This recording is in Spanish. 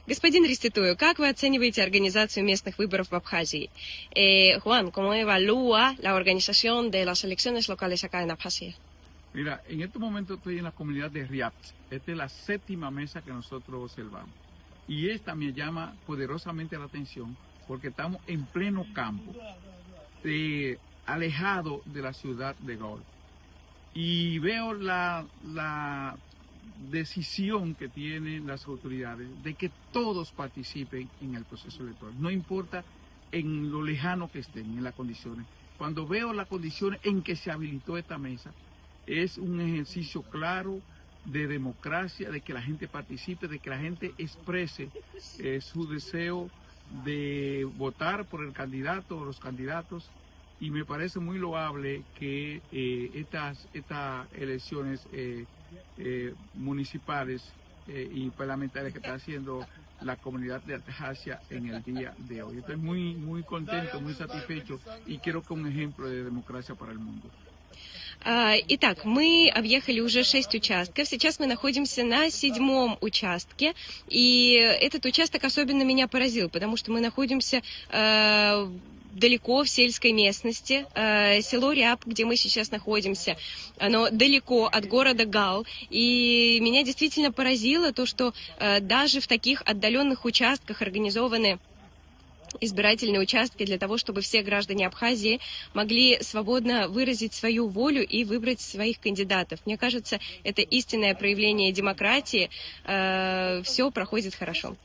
Господин Реститую, как вы оцениваете организацию местных выборов в Абхазии? Juan, ¿cómo evalúa la organización de las elecciones locales acá en Abjasia? Mira, en este momento estoy en la comunidad de Riapts. Esta es la séptima mesa que nosotros observamos. Y esta me llama poderosamente la atención porque estamos en pleno campo, alejado de la ciudad de Gol. Y veo la decisión que tienen las autoridades de que todos participen en el proceso electoral. No importa en lo lejano que estén, en las condiciones. Cuando veo las condiciones en que se habilitó esta mesa, es un ejercicio claro de democracia, de que la gente participe, de que la gente exprese su deseo de votar por el candidato o los candidatos. Y me parece muy loable que estas elecciones municipales y parlamentarias que está haciendo la comunidad de Abjasia en el día de hoy. Estoy muy contento, muy satisfecho y quiero que un ejemplo de democracia para el mundo. Итак, мы объехали уже 6 участков. Сейчас мы находимся на 7-м участке. И этот участок особенно меня поразил, потому что мы находимся далеко в сельской местности. Село Ряб, где мы сейчас находимся, оно далеко от города Гал. И меня действительно поразило то, что даже в таких отдаленных участках организованы избирательные участки для того, чтобы все граждане Абхазии могли свободно выразить свою волю и выбрать своих кандидатов. Мне кажется, это истинное проявление демократии. Все проходит хорошо.